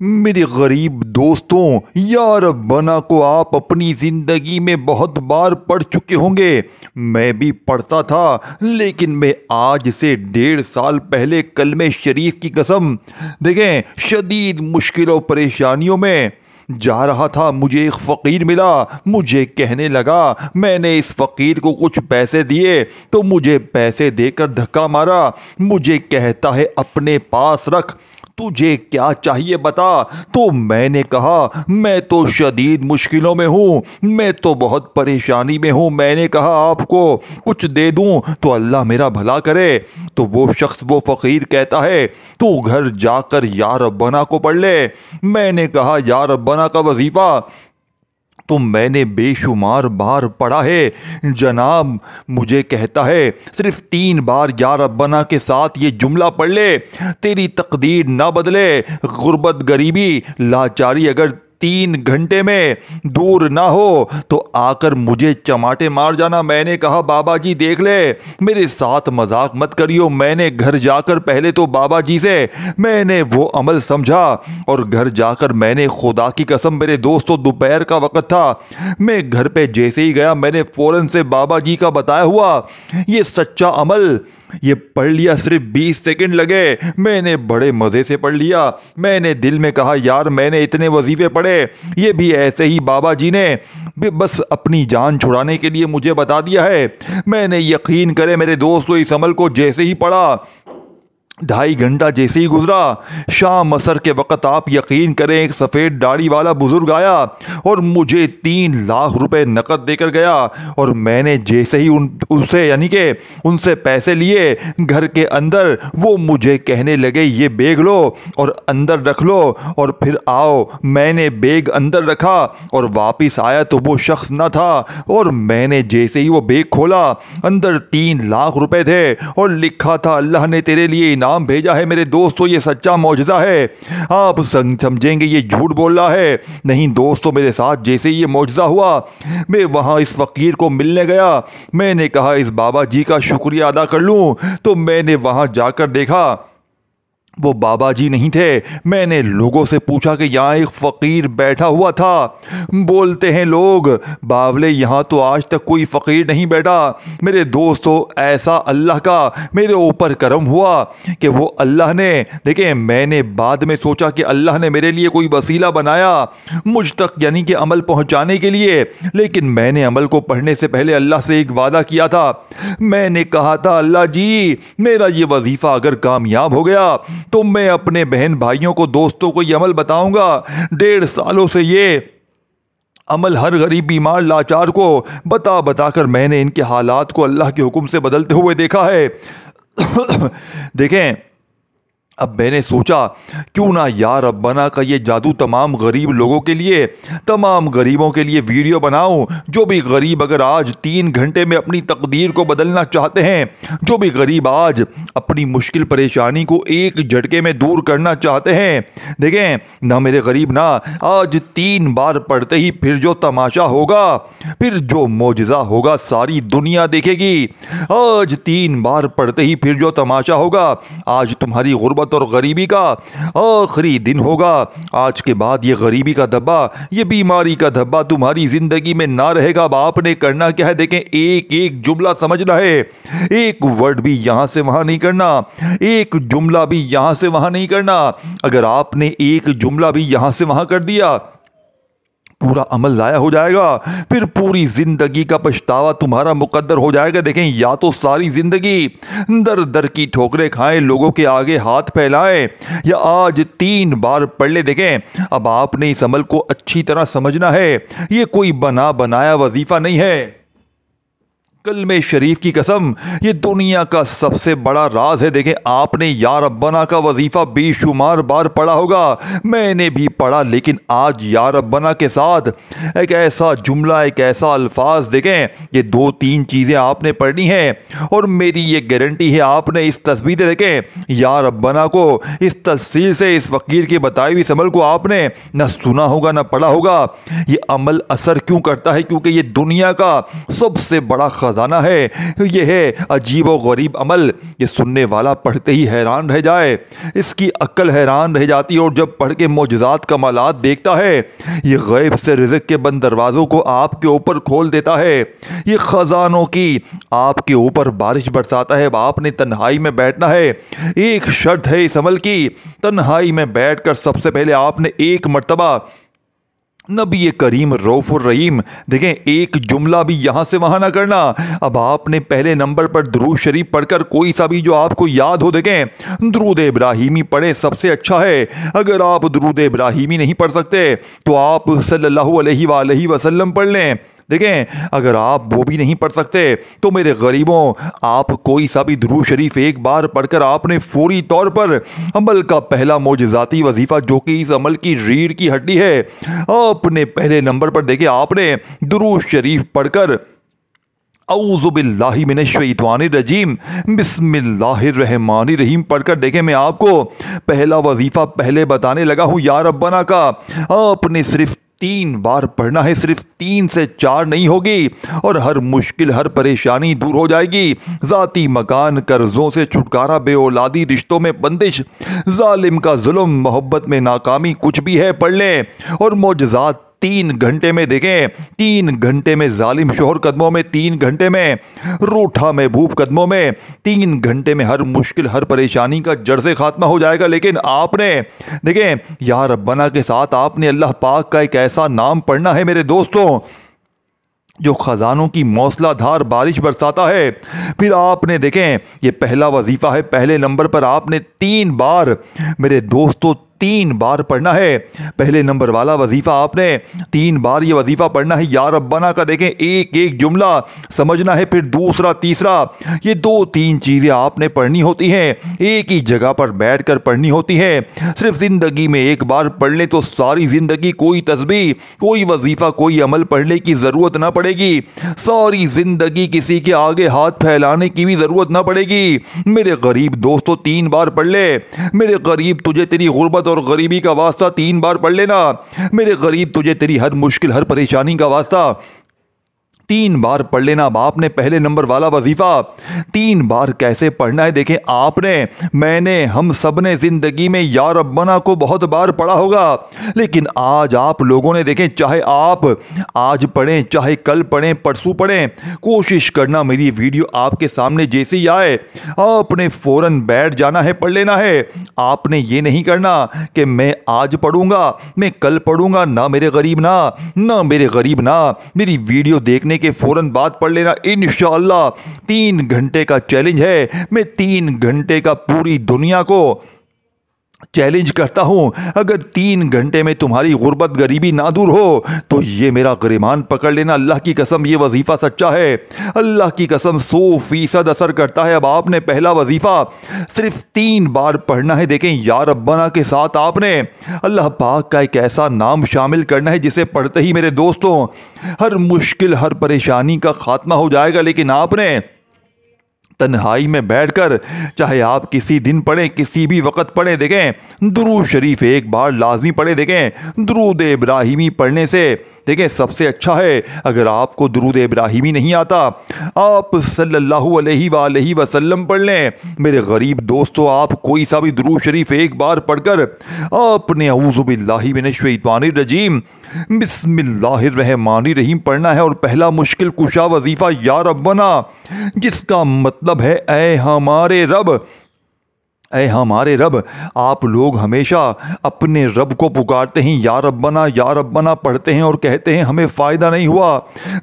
मेरे गरीब दोस्तों, या रब्बाना को आप अपनी ज़िंदगी में बहुत बार पढ़ चुके होंगे। मैं भी पढ़ता था, लेकिन मैं आज से 1.5 साल पहले कलमे शरीफ की कसम, देखें, शदीद मुश्किलों परेशानियों में जा रहा था। मुझे एक फ़कीर मिला, मुझे कहने लगा, मैंने इस फ़कीर को कुछ पैसे दिए तो मुझे पैसे देकर धक्का मारा। मुझे कहता है अपने पास रख, तुझे क्या चाहिए बता। तो मैंने कहा मैं तो शदीद मुश्किलों में हूँ, मैं तो बहुत परेशानी में हूँ। मैंने कहा आपको कुछ दे दूँ तो अल्लाह मेरा भला करे। तो वो शख्स, वो फ़कीर कहता है तू घर जाकर या रब्बाना को पढ़ ले। मैंने कहा या रब्बाना का वजीफ़ा तो मैंने बेशुमार बार पढ़ा है जनाब। मुझे कहता है सिर्फ 3 बार या रब्बाना के साथ ये जुमला पढ़ ले, तेरी तकदीर ना बदले। गुर्बत, गरीबी, लाचारी अगर 3 घंटे में दूर ना हो तो आकर मुझे चमाटे मार जाना। मैंने कहा बाबा जी देख ले, मेरे साथ मजाक मत करियो। मैंने घर जाकर पहले तो बाबा जी से मैंने वो अमल समझा, और घर जाकर मैंने खुदा की कसम, मेरे दोस्तों दोपहर का वक्त था, मैं घर पे जैसे ही गया मैंने फ़ौरन से बाबा जी का बताया हुआ ये सच्चा अमल ये पढ़ लिया। सिर्फ 20 सेकंड लगे, मैंने बड़े मज़े से पढ़ लिया। मैंने दिल में कहा यार मैंने इतने वजीफ़े पढ़े, ये भी ऐसे ही बाबा जी ने बस अपनी जान छुड़ाने के लिए मुझे बता दिया है। मैंने यकीन करे मेरे दोस्तों, इस अमल को जैसे ही पढ़ा, 2.5 घंटा जैसे ही गुजरा, शाम असर के वक़्त आप यकीन करें एक सफ़ेद दाढ़ी वाला बुज़ुर्ग आया और मुझे 3 लाख रुपए नकद देकर गया। और मैंने जैसे ही उनसे यानी कि उनसे पैसे लिए, घर के अंदर वो मुझे कहने लगे ये बैग लो और अंदर रख लो और फिर आओ। मैंने बैग अंदर रखा और वापस आया तो वो शख्स न था, और मैंने जैसे ही वो बैग खोला, अंदर 3 लाख रुपए थे और लिखा था अल्लाह ने तेरे लिए नाम भेजा है। मेरे दोस्तों ये सच्चा मौजज़ा है। आप समझेंगे ये झूठ बोल रहा है, नहीं दोस्तों, मेरे साथ जैसे ही ये मौजज़ा हुआ, मैं वहाँ इस फ़कीर को मिलने गया। मैंने कहा इस बाबा जी का शुक्रिया अदा कर लूँ, तो मैंने वहाँ जाकर देखा वो बाबा जी नहीं थे। मैंने लोगों से पूछा कि यहाँ एक फ़कीर बैठा हुआ था। बोलते हैं लोग बावले, यहाँ तो आज तक कोई फ़कीर नहीं बैठा। मेरे दोस्तों ऐसा अल्लाह का मेरे ऊपर करम हुआ कि वो अल्लाह ने, देखिए, मैंने बाद में सोचा कि अल्लाह ने मेरे लिए कोई वसीला बनाया मुझ तक यानी कि अमल पहुँचाने के लिए। लेकिन मैंने अमल को पढ़ने से पहले अल्लाह से एक वादा किया था। मैंने कहा था अल्लाह जी मेरा ये वजीफ़ा अगर कामयाब हो गया तो मैं अपने बहन भाइयों को, दोस्तों को ये अमल बताऊंगा। 1.5 सालों से ये अमल हर गरीब, बीमार, लाचार को बता बता कर मैंने इनके हालात को अल्लाह के हुक्म से बदलते हुए देखा है। देखें, अब मैंने सोचा क्यों ना या रब्बाना का ये जादू तमाम गरीब लोगों के लिए, तमाम गरीबों के लिए वीडियो बनाऊं। जो भी गरीब अगर आज 3 घंटे में अपनी तकदीर को बदलना चाहते हैं, जो भी गरीब आज अपनी मुश्किल परेशानी को एक झटके में दूर करना चाहते हैं, देखें ना मेरे गरीब, ना आज 3 बार पढ़ते ही फिर जो तमाशा होगा, फिर जो मौजज़ा होगा सारी दुनिया देखेगी। आज 3 बार पढ़ते ही फिर जो तमाशा होगा, आज तुम्हारी गुर्बत और गरीबी का आखिरी दिन होगा। आज के बाद ये गरीबी का धब्बा, ये बीमारी का धब्बा तुम्हारी जिंदगी में ना रहेगा। अब आपने करना क्या है, देखें, एक एक जुमला समझना है, एक वर्ड भी यहां से वहां नहीं करना, एक जुमला भी यहां से वहां नहीं करना। अगर आपने एक जुमला भी यहां से वहां कर दिया, पूरा अमल ज़ाया हो जाएगा, फिर पूरी ज़िंदगी का पछतावा तुम्हारा मुकद्दर हो जाएगा। देखें, या तो सारी ज़िंदगी दर दर की ठोकरें खाएं, लोगों के आगे हाथ फैलाएं, या आज 3 बार पढ़ ले। देखें, अब आपने इस अमल को अच्छी तरह समझना है, ये कोई बना बनाया वजीफ़ा नहीं है। कलमे शरीफ की कसम, ये दुनिया का सबसे बड़ा राज है। देखें, आपने या रब्बाना का वजीफ़ा बेशुमार बार पढ़ा होगा, मैंने भी पढ़ा, लेकिन आज या रब्बाना के साथ एक ऐसा जुमला, एक ऐसा अल्फाज, देखें, ये 2-3 चीज़ें आपने पढ़नी है। और मेरी ये गारंटी है, आपने इस तस्वीर, देखें, या रब्बाना को इस तफसील से, इस फ़कीर की बताई हुई अमल को आपने न सुना होगा न पढ़ा होगा। ये अमल असर क्यों करता है? क्योंकि ये दुनिया का सबसे बड़ा खजाना है। यह है अजीबो गरीब अमल, ये सुनने वाला पढ़ते ही हैरान रह जाए, इसकी अक्ल हैरान रह जाती है और जब पढ़ के मौजज़ात कमालात देखता है, ये गैब से रिज़्क़ के बंद दरवाज़ों को आपके ऊपर खोल देता है, ये ख़जानों की आपके ऊपर बारिश बरसाता है। आपने तन्हाई में बैठना है। एक शर्त है इस अमल की, तन्हाई में बैठकर सबसे पहले आपने एक मर्तबा नबी करीम रऊफ़ुर रहीम, देखें, एक जुमला भी यहाँ से वहाँ ना करना। अब आपने पहले नंबर पर दुरूद शरीफ पढ़कर कोई सा भी जो आपको याद हो, देखें, दुरूद इब्राहिमी पढ़ें, सबसे अच्छा है। अगर आप दुरूद इब्राहिमी नहीं पढ़ सकते तो आप सल्लल्लाहु अलैहि वसल्लम पढ़ लें। देखें, अगर आप वो भी नहीं पढ़ सकते तो मेरे गरीबों, आप कोई सा भी दुरूद शरीफ एक बार पढ़कर आपने फौरी तौर पर अमल का पहला मोजज़ाती वजीफ़ा, जो कि इस अमल की रीढ़ की हड्डी है, आपने पहले नंबर पर, देखिए, आपने दुरूद शरीफ पढ़कर औज़ु बिल्लाहि मिनश्शैतानिर रजीम बिस्मिल्लाहिर रहमानिर रहीम पढ़कर, देखें, मैं आपको पहला वजीफ़ा पहले बताने लगा हूँ या रब्बना का। आपने सिर्फ 3 बार पढ़ना है, सिर्फ 3 से 4 नहीं होगी, और हर मुश्किल, हर परेशानी दूर हो जाएगी। ज़ाती मकान, कर्जों से छुटकारा, बेऔलादी, रिश्तों में बंदिश, जालिम का जुल्म, मोहब्बत में नाकामी, कुछ भी है पढ़ लें और मौजज़ात 3 घंटे में, देखें, 3 घंटे में जालिम शोहर कदमों में, 3 घंटे में रूठा महबूब कदमों में, 3 घंटे में हर मुश्किल, हर परेशानी का जड़ से खात्मा हो जाएगा। लेकिन आपने, देखें, या रब्बना के साथ आपने अल्लाह पाक का एक ऐसा नाम पढ़ना है मेरे दोस्तों, जो खजानों की मौसलाधार बारिश बरसाता है। फिर आपने, देखें, ये पहला वजीफा है, पहले नंबर पर आपने 3 बार मेरे दोस्तों 3 बार पढ़ना है। पहले नंबर वाला वजीफा आपने 3 बार ये वजीफा पढ़ना है या रब्बाना का, देखें, एक एक जुमला समझना है, फिर दूसरा, तीसरा, ये 2-3 चीज़ें आपने पढ़नी होती हैं, एक ही जगह पर बैठकर पढ़नी होती हैं। सिर्फ ज़िंदगी में एक बार पढ़ लें तो सारी ज़िंदगी कोई तस्बीह, कोई वजीफ़ा, कोई अमल पढ़ने की ज़रूरत ना पड़ेगी। सारी ज़िंदगी किसी के आगे हाथ फैलाने की भी ज़रूरत ना पड़ेगी। मेरे गरीब दोस्तों, 3 बार पढ़ ले। मेरे गरीब, तुझे तेरी गुर्बत और गरीबी का वास्ता 3 बार पढ़ लेना। मेरे गरीब, तुझे तेरी हर मुश्किल, हर परेशानी का वास्ता 3 बार पढ़ लेना। अब आपने पहले नंबर वाला वजीफा 3 बार कैसे पढ़ना है, देखें, आपने, मैंने, हम सब ने जिंदगी में या रब्बना को बहुत बार पढ़ा होगा, लेकिन आज आप लोगों ने, देखें, चाहे आप आज पढ़ें, चाहे कल पढ़ें, परसों पढ़ें, कोशिश करना मेरी वीडियो आपके सामने जैसे ही आए आपने फौरन बैठ जाना है, पढ़ लेना है। आपने ये नहीं करना कि मैं आज पढ़ूंगा, मैं कल पढ़ूंगा, ना मेरे गरीब, ना मेरे गरीब, ना मेरी वीडियो देखने के फौरन बाद पढ़ लेना। इंशाअल्लाह 3 घंटे का चैलेंज है। मैं 3 घंटे का पूरी दुनिया को चैलेंज करता हूं, अगर 3 घंटे में तुम्हारी गुर्बत गरीबी ना दूर हो तो ये मेरा गरिमान पकड़ लेना। अल्लाह की कसम ये वजीफा सच्चा है, अल्लाह की कसम 100% असर करता है। अब आपने पहला वजीफा सिर्फ 3 बार पढ़ना है। देखें, या रब्बाना के साथ आपने अल्लाह पाक का एक ऐसा नाम शामिल करना है जिसे पढ़ते ही मेरे दोस्तों हर मुश्किल, हर परेशानी का खात्मा हो जाएगा। लेकिन आपने तन्हाई में बैठकर, चाहे आप किसी दिन पढ़ें, किसी भी वक्त पढ़ें, देखें, दुरूद शरीफ एक बार लाजमी पढ़ें। देखें, दुरूद इब्राहिमी पढ़ने से, देखें, सबसे अच्छा है। अगर आपको दुरूद इब्राहिमी नहीं आता, आप सल्लल्लाहु अलैहि वसल्लम पढ़ लें। मेरे गरीब दोस्तों, आप कोई सा भी दुरूद शरीफ एक बार पढ़कर आपने औज़ु बिल्लाहि मिनश्शैतानिर रजीम बिस्मिल्लाहिर रहमानिर रहीम पढ़ना है। और पहला मुश्किल कुशा वजीफा या रब्बना, जिसका मतलब है ऐ हमारे रब, ऐ हमारे रब। आप लोग हमेशा अपने रब को पुकारते हैं, या रब्बना पढ़ते हैं और कहते हैं हमें फ़ायदा नहीं हुआ।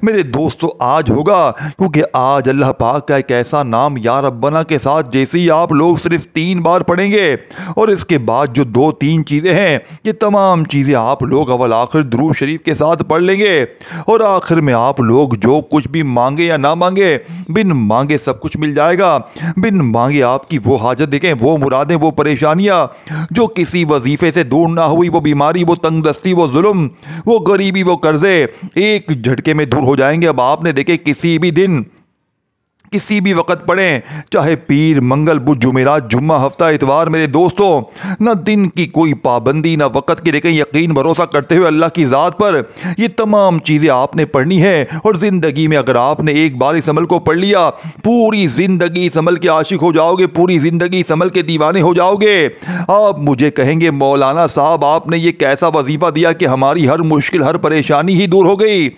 मेरे दोस्तों, आज होगा, क्योंकि आज अल्लाह पाक का एक ऐसा नाम या रब्बना के साथ जैसे ही आप लोग सिर्फ 3 बार पढ़ेंगे और इसके बाद जो 2-3 चीज़ें हैं, ये तमाम चीज़ें आप लोग अवल आखिर दुरूद शरीफ के साथ पढ़ लेंगे और आखिर में आप लोग जो कुछ भी मांगे या ना मांगे, बिन मांगे सब कुछ मिल जाएगा। बिन मांगे आपकी वो हाजत, देखें, वो मुरादें, वो परेशानियां जो किसी वजीफे से दूर ना हुई, वो बीमारी, वो तंगदस्ती, वो जुल्म, वो गरीबी, वो कर्जे एक झटके में दूर हो जाएंगे। अब आपने, देखे, किसी भी दिन किसी भी वक्त पढ़ें, चाहे पीर, मंगल, बुध, जुमेरात, जुम्मा, हफ्ता, इतवार। मेरे दोस्तों, न दिन की कोई पाबंदी, न वक्त की। देखें, यकीन भरोसा करते हुए अल्लाह की ज़ात पर ये तमाम चीज़ें आपने पढ़नी है और ज़िंदगी में अगर आपने एक बार इस अमल को पढ़ लिया, पूरी ज़िंदगी इस अमल के आशिक हो जाओगे, पूरी ज़िंदगी इस अमल के दीवाने हो जाओगे। आप मुझे कहेंगे, मौलाना साहब आपने ये कैसा वजीफ़ा दिया कि हमारी हर मुश्किल, हर परेशानी ही दूर हो गई।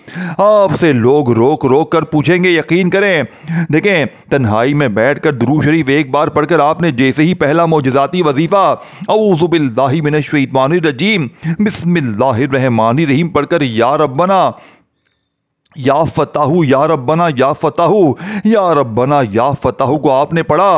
आपसे लोग रोक रोक कर पूछेंगे, यकीन करें। देखें, तन्हाई में बैठकर दुरूद शरीफ एक बार पढ़कर आपने जैसे ही पहला मौजज़ाती वजीफा औज़ु बिल्लाहि मिनश शैतानिर रजीम बिस्मिल्लाहिर रहमानिर रहीम पढ़कर या रब्बना या फताहू, या रब्बना या फताहू, या रब्बना या फताहू को आपने पढ़ा।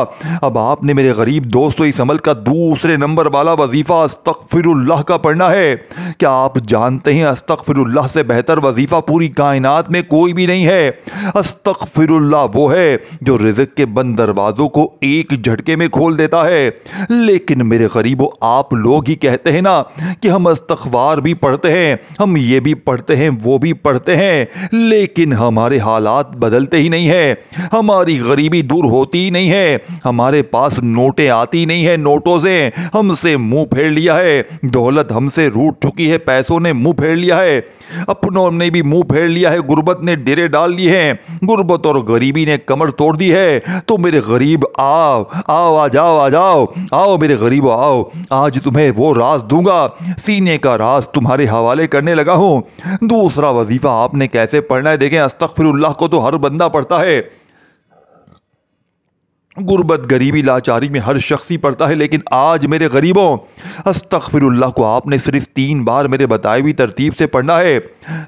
अब आपने मेरे गरीब दोस्तों इस अमल का दूसरे नंबर वाला वजीफ़ा अस्तगफिरुल्लाह का पढ़ना है। क्या आप जानते हैं अस्तगफिरुल्लाह से बेहतर वजीफ़ा पूरी कायनात में कोई भी नहीं है। अस्तगफिरुल्लाह वो है जो रिज़्क़ के बंद दरवाज़ों को एक झटके में खोल देता है। लेकिन मेरे गरीबों, आप लोग ही कहते हैं ना कि हम इस्तग़फ़ार भी पढ़ते हैं, हम ये भी पढ़ते हैं, वो भी पढ़ते हैं, लेकिन हमारे हालात बदलते ही नहीं है, हमारी गरीबी दूर होती ही नहीं है, हमारे पास नोटें आती नहीं है, नोटों से हमसे मुंह फेर लिया है, दौलत हमसे रूठ चुकी है, पैसों ने मुंह फेर लिया है, अपनों ने भी मुंह फेर लिया है, गुर्बत ने डेरे डाल लिए हैं, गुर्बत और गरीबी ने कमर तोड़ दी है। तो मेरे गरीब आओ आओ, आ जाओ, आ जाओ, आओ मेरे गरीब आओ, आज तुम्हें वो राज दूंगा, सीने का राज तुम्हारे हवाले करने लगा हूं। दूसरा वजीफा आपने कैसे पढ़ना है, देखें, अस्तगफिरुल्लाह को तो हर बंदा पढ़ता है, गुर्बत, गरीबी, लाचारी में हर शख्स ही पढ़ता है, लेकिन आज मेरे गरीबों, अस्तगफिरुल्लाह को आपने सिर्फ 3 बार मेरे बताई हुई तरतीब से पढ़ना है।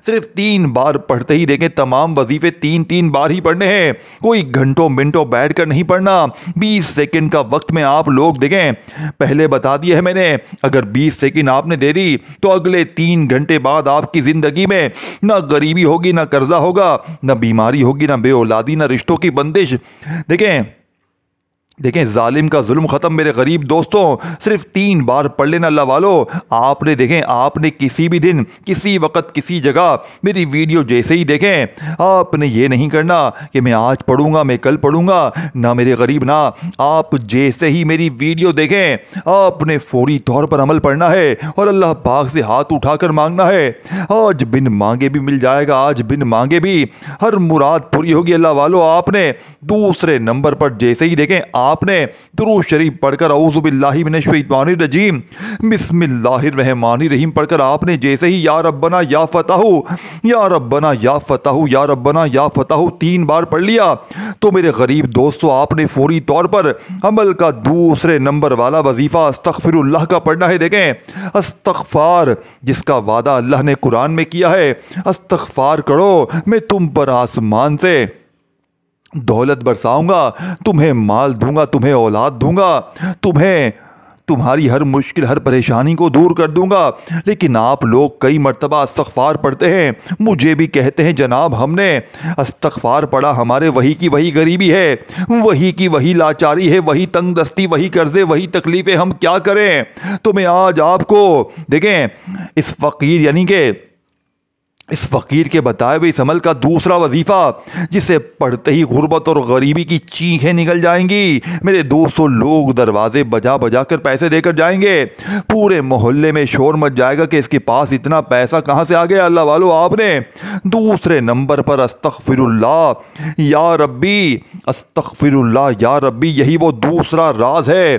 सिर्फ 3 बार पढ़ते ही देखें, तमाम वजीफे 3-3 बार ही पढ़ने हैं, कोई घंटों मिनटों बैठकर नहीं पढ़ना। 20 सेकंड का वक्त में आप लोग देखें, पहले बता दिया है मैंने, अगर 20 सेकंड आपने दे दी तो अगले 3 घंटे बाद आपकी ज़िंदगी में ना गरीबी होगी, ना कर्जा होगा, ना बीमारी होगी, ना बेऔलादी, ना रिश्तों की बंदिश। देखें, जालिम का जुल्म ख़त्म मेरे गरीब दोस्तों। सिर्फ 3 बार पढ़ लेना अल्लाह वालों। आपने देखें, आपने किसी भी दिन, किसी वक्त, किसी जगह मेरी वीडियो जैसे ही देखें, आपने ये नहीं करना कि मैं आज पढ़ूंगा, मैं कल पढ़ूंगा, ना मेरे गरीब, ना। आप जैसे ही मेरी वीडियो देखें, आपने फौरी तौर पर अमल पढ़ना है और अल्लाह पाक से हाथ उठाकर मांगना है। आज बिन मांगे भी मिल जाएगा, आज बिन मांगे भी हर मुराद पूरी होगी अल्लाह वालों। आपने दूसरे नंबर पर जैसे ही देखें, आपने दुरूद शरीफ पढ़कर औज़ु बिल्लाहि मिनश शैतानिर रजीम बिस्मिल्लाहिर रहमानिर रहीम पढ़कर आपने जैसे ही या रब्बना या फताहू, या रब्बना या फताहू, या रब्बना या फताहू 3 बार पढ़ लिया, तो मेरे गरीब दोस्तों, आपने फौरी तौर पर अमल का दूसरे नंबर वाला वजीफा अस्तगफिरुल्लाह का पढ़ना है। देखें, अस्तगफार जिसका वादा अल्लाह ने कुरान में किया है, अस्तगफार करो, मैं तुम पर आसमान से दौलत बरसाऊंगा, तुम्हें माल दूंगा, तुम्हें औलाद दूंगा, तुम्हें तुम्हारी हर मुश्किल, हर परेशानी को दूर कर दूंगा। लेकिन आप लोग कई मर्तबा अस्तगफार पढ़ते हैं, मुझे भी कहते हैं जनाब हमने अस्तगफार पढ़ा, हमारे वही की वही गरीबी है, वही की वही लाचारी है, वही तंग दस्ती, वही कर्जे, वही तकलीफ़ें, हम क्या करें। तो मैं आज आपको देखें, इस फ़कीर यानी कि इस फ़कीर के बताए हुए इस अमल का दूसरा वजीफ़ा, जिसे पढ़ते ही गुर्बत और गरीबी की चीखें निकल जाएंगी। मेरे दोस्तों, लोग दरवाजे बजा बजा कर पैसे देकर जाएंगे, पूरे मोहल्ले में शोर मच जाएगा कि इसके पास इतना पैसा कहाँ से आ गया। अल्लाह वालों, आपने दूसरे नंबर पर अस्तगफिरुल्लाह या रब्बी, अस्तगफिरुल्लाह या रब्बी, यही वो दूसरा राज है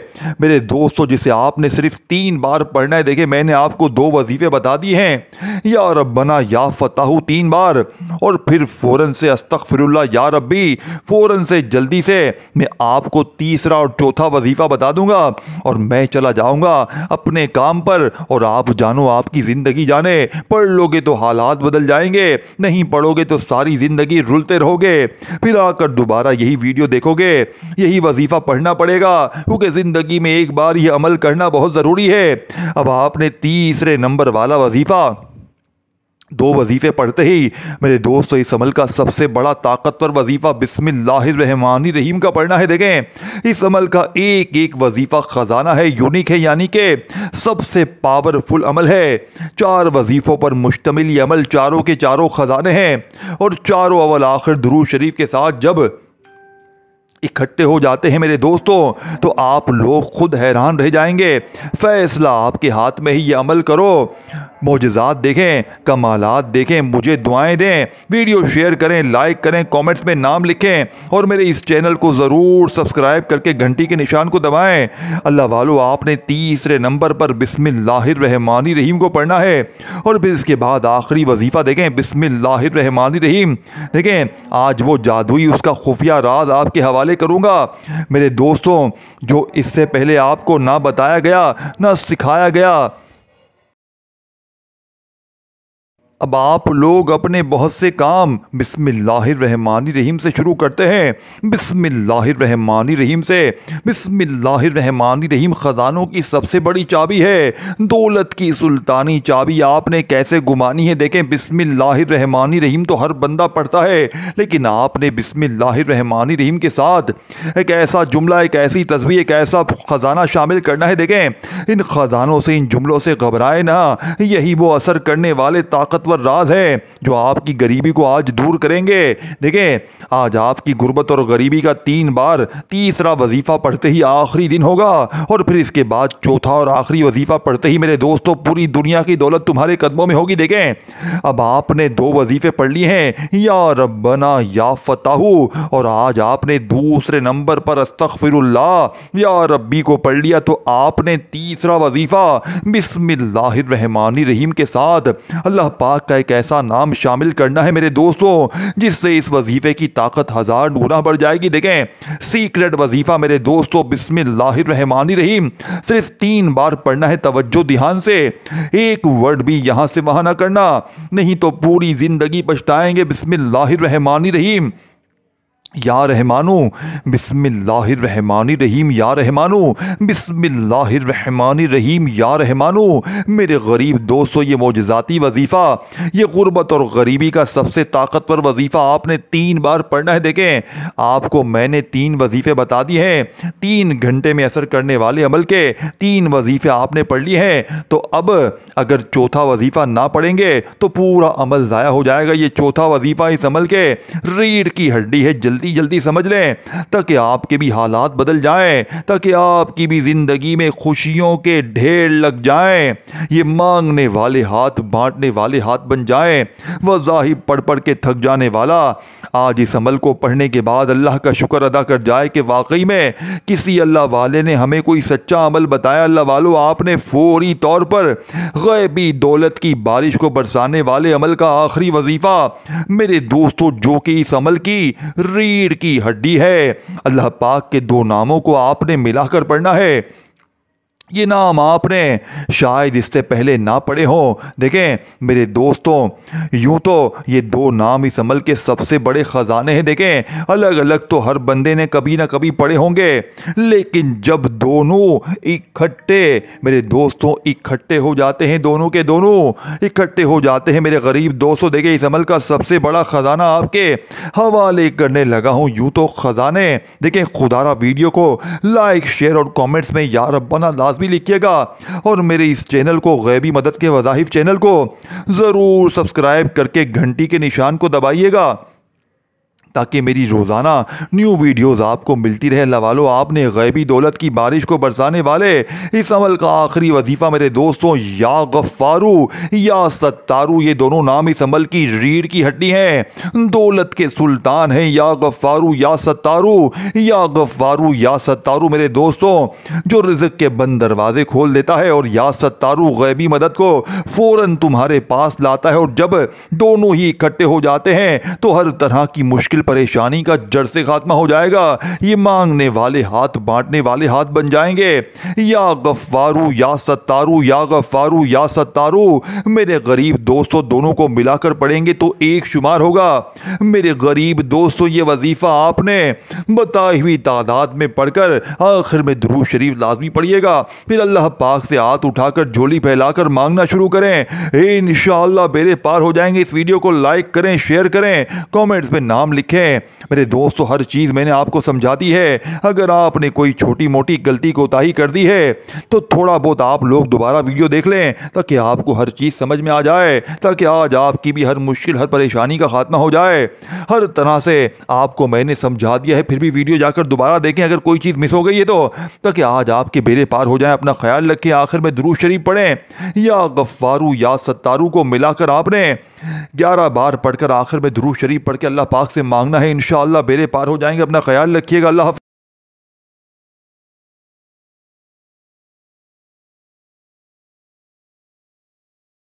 मेरे दोस्तों, जिसे आपने सिर्फ 3 बार पढ़ना है। देखिए, मैंने आपको 2 वजीफ़े बता दिए हैं, या रब्बना या फताहू 3 बार, और फिर फ़ौरन से अस्तगफिरुल्लाह या रब्बी, फ़ौरन से जल्दी से मैं आपको तीसरा और चौथा वजीफ़ा बता दूंगा और मैं चला जाऊंगा अपने काम पर। और आप जानो, आपकी ज़िंदगी जाने, पढ़ लोगे तो हालात बदल जाएंगे, नहीं पढ़ोगे तो सारी ज़िंदगी रुलते रहोगे, फिर आकर दोबारा यही वीडियो देखोगे, यही वजीफ़ा पढ़ना पड़ेगा, क्योंकि ज़िंदगी में एक बार यह अमल करना बहुत ज़रूरी है। अब आपने तीसरे नंबर वाला वजीफ़ा 2 वजीफ़े पढ़ते ही मेरे दोस्तों, इस अमल का सबसे बड़ा ताकतवर वजीफ़ा बिस्मिल्लाहिर रहमानिर रहीम का पढ़ना है। देखें, इस अमल का एक एक वजीफ़ा ख़जाना है, यूनिक है, यानी कि सबसे पावरफुल अमल है। 4 वजीफ़ों पर मुश्तमिल ये अमल, चारों के चारों ख़जाने हैं, और चारों अवल आखिर दुरूद शरीफ के साथ जब इकट्ठे हो जाते हैं मेरे दोस्तों, तो आप लोग खुद हैरान रह जाएंगे। फैसला आपके हाथ में ही, ये अमल करो, मोजज़ात देखें, कमालात देखें, मुझे दुआएं दें। वीडियो शेयर करें, लाइक करें, कमेंट्स में नाम लिखें और मेरे इस चैनल को ज़रूर सब्सक्राइब करके घंटी के निशान को दबाएं। अल्लाह वालों, आपने तीसरे नंबर पर बिस्मिल्लाहिर्रहमानिर्रहीम को पढ़ना है और फिर इसके बाद आखिरी वजीफ़ा देखें बिस्मिल्लाहिर्रहमानिर्रहीम। देखें, आज वो जादुई उसका खुफिया राज आपके हवाले करूँगा मेरे दोस्तों, जो इससे पहले आपको ना बताया गया, ना सिखाया गया। अब आप लोग अपने बहुत से काम बिस्मिल्लाहिर्रहमानिर्रहीम से शुरू करते हैं। बिस्मिल्लाहिर्रहमानिर्रहीम से। बिस्मिल्लाहिर्रहमानिर्रहीम ख़ज़ानों की सबसे बड़ी चाबी है, दौलत की सुल्तानी चाबी। आपने कैसे घुमानी है देखें। बिस्मिल्लाहिर्रहमानिर्रहीम तो हर बंदा पढ़ता है, लेकिन आपने बिस्मिल्लाहिर्रहमानिर्रहीम के साथ एक ऐसा जुमला, एक ऐसी तस्बीह, एक ऐसा ख़ज़ाना शामिल करना है। देखें, इन ख़ज़ानों से, इन जुमलों से घबराए ना। यही वो असर करने वाले ताकत राज है जो आपकी गरीबी को आज दूर करेंगे। देखें, आज आपकी गुर्बत और गरीबी का 3 बार तीसरा वजीफा पढ़ते ही आखिरी दिन होगा और फिर इसके बाद चौथा और आखिरी वजीफा पढ़ते ही मेरे दोस्तों पूरी दुनिया की दौलत तुम्हारे कदमों में होगी। देखें, अब आपने 2 वजीफे पढ़ लिए हैं, या रब्बना या फताहू, और आज आपने दूसरे नंबर पर अस्तगफिरुल्लाह या रब्बी को पढ़ लिया, तो आपने तीसरा वजीफा बिस्मिल्लाहिर्रहमानिर्रहीम के साथ अल्लाह पाक का एक ऐसा नाम शामिल करना है मेरे दोस्तों, जिससे इस वजीफे की ताकत 1000 गुना बढ़ जाएगी। देखें, सीक्रेट वजीफा मेरे दोस्तों बिस्मिल्लाहिर्रहमानिर्रहीम सिर्फ 3 बार पढ़ना है। तवज्जो ध्यान से, एक वर्ड भी यहां से वहां ना करना, नहीं तो पूरी जिंदगी पछताएंगे। बिस्मिल्लाहिर्रहमानिर्रहीम या रहमानु बिस्मिल्लाहिर्रहमानिर्रहीम, या रहमानु बिस्मिल्लाहिर्रहमानिर्रहीम, या रहमानु। मेरे गरीब दोस्तों, ये मोजज़ाती वजीफ़ा, ये गुर्बत और गरीबी का सबसे ताकतवर वजीफ़ा आपने 3 बार पढ़ना है। देखें, आपको मैंने 3 वजीफ़े बता दिए हैं, 3 घंटे में असर करने वाले अमल के 3 वजीफ़े आपने पढ़ लिए हैं। तो अब अगर चौथा वजीफ़ा ना पढ़ेंगे तो पूरा अमल ज़ाया हो जाएगा। ये चौथा वजीफ़ा इस अमल के रीढ़ की हड्डी है, जल्दी जल्दी समझ लें ताकि आपके भी हालात बदल जाएं, ताकि आपकी भी जिंदगी में खुशियों के ढेर लग जाएं। ये मांगने वाले हाथ बांटने वाले हाथ बन जाएं। वज़ाहिब पढ़ पढ़ के थक जाने वाला आज इस अमल को पढ़ने के बाद अल्लाह का शुक्र अदा कर जाए कि वाकई में किसी अल्लाह वाले ने हमें कोई सच्चा अमल बताया। अल्लाह वालों, आपने फौरी तौर पर गैबी दौलत की बारिश को बरसाने वाले अमल का आखिरी वजीफा मेरे दोस्तों, जो कि इस अमल की रीढ़ की हड्डी है, अल्लाह पाक के 2 नामों को आपने मिलाकर पढ़ना है। ये नाम आपने शायद इससे पहले ना पढ़े हों। देखें मेरे दोस्तों, यूं तो ये 2 नाम इस अमल के सबसे बड़े ख़जाने हैं। देखें, अलग अलग तो हर बंदे ने कभी ना कभी पढ़े होंगे, लेकिन जब दोनों इकट्ठे मेरे दोस्तों इकट्ठे हो जाते हैं, दोनों के दोनों इकट्ठे हो जाते हैं मेरे गरीब दोस्तों, देखें इस अमल का सबसे बड़ा ख़जाना आपके हवाले करने लगा हूँ। यूं तो ख़जाने, देखें खुदारा वीडियो को लाइक शेयर और कॉमेंट्स में या रब्बाना भी लिखिएगा और मेरे इस चैनल को, गैबी मदद के वज़ाइफ चैनल को ज़रूर सब्सक्राइब करके घंटी के निशान को दबाइएगा ताकि मेरी रोज़ाना न्यू वीडियोस आपको मिलती रहे। अल्लाह वालों, आपने गैबी दौलत की बारिश को बरसाने वाले इस अमल का आखिरी वजीफ़ा मेरे दोस्तों या गफ़ारू या सत्तारू, ये दोनों नाम इस अमल की रीढ़ की हड्डी हैं, दौलत के सुल्तान हैं। या गफ़ारू या सत्तारू, या गफ़ारू या सत्तारू मेरे दोस्तों, जो रिज़्क़ के बंद दरवाजे खोल देता है, और या सत्तारू गैबी मदद को फ़ौरन तुम्हारे पास लाता है। और जब दोनों ही इकट्ठे हो जाते हैं तो हर तरह की मुश्किल परेशानी का जड़ से खात्मा हो जाएगा। ये मांगने वाले हाथ बांटने वाले हाथ बन जाएंगे। या गफ़ारू या सत्तारू, या गफ़ारू या सत्तारू मेरे गरीब दोस्तों, दोनों को मिलाकर पढ़ेंगे तो एक शुमार होगा। मेरे गरीब दोस्तों, ये वजीफा आपने बताई हुई तादाद में पढ़कर आखिर में दुरूद शरीफ लाजमी पढ़िएगा। फिर अल्लाह पाक से हाथ उठाकर झोली फैलाकर मांगना शुरू करें, इंशाअल्लाह बेड़े पार हो जाएंगे। इस वीडियो को लाइक करें, शेयर करें, कमेंट्स में नाम लिखें रखें। मेरे दोस्तों, हर चीज़ मैंने आपको समझा दी है। अगर आपने कोई छोटी मोटी गलती कोताही कर दी है तो थोड़ा बहुत आप लोग दोबारा वीडियो देख लें ताकि आपको हर चीज़ समझ में आ जाए, ताकि आज आपकी भी हर मुश्किल, हर परेशानी का खात्मा हो जाए। हर तरह से आपको मैंने समझा दिया है, फिर भी वीडियो जाकर दोबारा देखें अगर कोई चीज़ मिस हो गई है तो, ताकि आज आपके बेड़े पार हो जाए। अपना ख्याल रखें। आखिर में दुरूद शरीफ पढ़ें। या गफ्फारू या सत्तारू को मिलाकर आपने 11 बार पढ़कर आखिर में दुरूद शरीफ पढ़ के अल्लाह पाक से मांगना है। इंशाअल्लाह बेड़े पार हो जाएंगे। अपना ख्याल रखिएगा। अल्लाह हाफ़िज़।